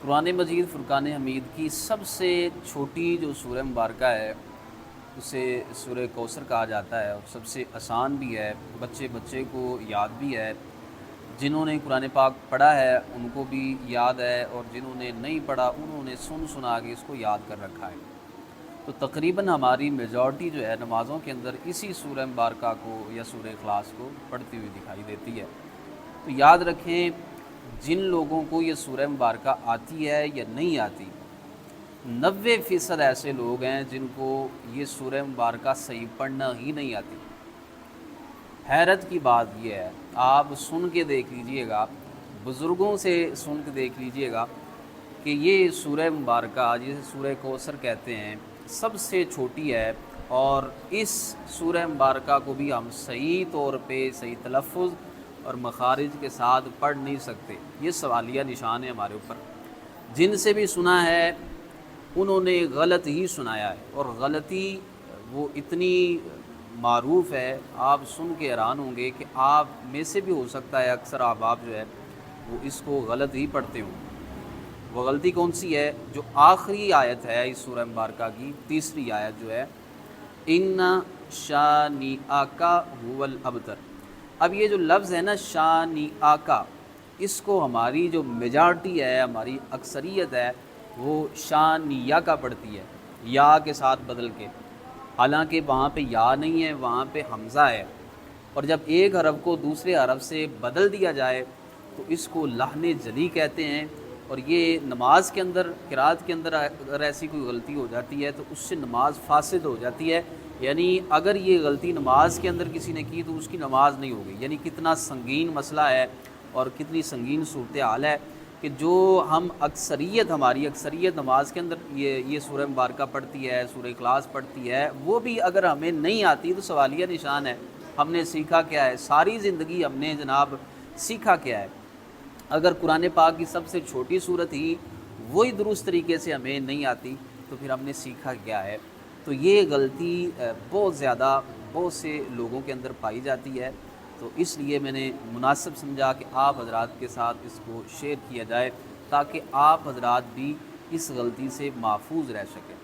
قرآن مجید فرقان حمید کی سب سے چھوٹی جو سورہ مبارکہ ہے اسے سورہ کوثر کہا جاتا ہے، اور سب سے آسان بھی ہے، بچے بچے کو یاد بھی ہے۔ جنہوں نے قرآن پاک پڑھا ہے ان کو بھی یاد ہے، اور جنہوں نے نہیں پڑھا انہوں نے سنا کے اس کو یاد کر رکھا ہے۔ تو تقریباً ہماری میجورٹی جو ہے نمازوں کے اندر اسی سورہ مبارکہ کو یا سورہ اخلاص کو پڑھتی ہوئی دکھائی دیتی ہے۔ تو یاد رکھیں، جن لوگوں کو یہ سورہ مبارکہ آتی ہے یا نہیں آتی، 90% ایسے لوگ ہیں جن کو یہ سورہ مبارکہ صحیح پڑھنا ہی نہیں آتی۔ حیرت کی بات یہ ہے، آپ سن کے دیکھ لیجئے گا، بزرگوں سے سن کے دیکھ لیجئے گا کہ یہ سورہ مبارکہ جسے سورہ کوثر کہتے ہیں سب سے چھوٹی ہے، اور اس سورہ مبارکہ کو بھی ہم صحیح طور پہ صحیح تلفظ اور مخارج کے ساتھ پڑھ نہیں سکتے۔ یہ سوالیہ نشان ہے ہمارے اوپر۔ جن سے بھی سنا ہے انہوں نے غلط ہی سنایا ہے، اور غلطی وہ اتنی معروف ہے، آپ سن کے حیران ہوں گے کہ آپ میں سے بھی ہو سکتا ہے اکثر آپ جو ہے وہ اس کو غلط ہی پڑھتے ہوں۔ وہ غلطی کون سی ہے؟ جو آخری آیت ہے اس سورہ مبارکہ کی، تیسری آیت جو ہے، ان شانئک هو الابتر۔ اب یہ جو لفظ ہے نا شانئک، اس کو ہماری جو میجارٹی ہے، ہماری اکثریت ہے، وہ شانیہ کا پڑھتی ہے یا کے ساتھ بدل کے، حالانکہ وہاں پہ یا نہیں ہے، وہاں پہ حمزہ ہے، اور جب ایک حرف کو دوسرے حرف سے بدل دیا جائے تو اس کو لحن جلی کہتے ہیں۔ اور یہ نماز کے اندر، قرات کے اندر اگر ایسی کوئی غلطی ہو جاتی ہے تو اس سے نماز فاسد ہو جاتی ہے، یعنی اگر یہ غلطی نماز کے اندر کسی نے کی تو اس کی نماز نہیں ہوگی۔ یعنی کتنا سنگین مسئلہ ہے اور کتنی سنگین صورتحال ہے کہ جو ہم اکثریت، ہماری اکثریت نماز کے اندر یہ سورہ مبارکہ پڑھتی ہے، سورہ اخلاص پڑھتی ہے، وہ بھی اگر ہمیں نہیں آتی تو سوالیہ نشان ہے، ہم نے سیکھا کیا ہے؟ ساری زندگی ہم نے جناب سیکھا کیا ہے؟ اگر قرآن پاک کی سب سے چھوٹی صورت ہی وہی درست طریقے سے ہمیں نہیں آتی تو پھر ہم نے سیکھا کیا ہے؟ تو یہ غلطی بہت زیادہ بہت سے لوگوں کے اندر پائی جاتی ہے، تو اس لیے میں نے مناسب سمجھا کہ آپ حضرات کے ساتھ اس کو شیئر کیا جائے تاکہ آپ حضرات بھی اس غلطی سے محفوظ رہ سکیں۔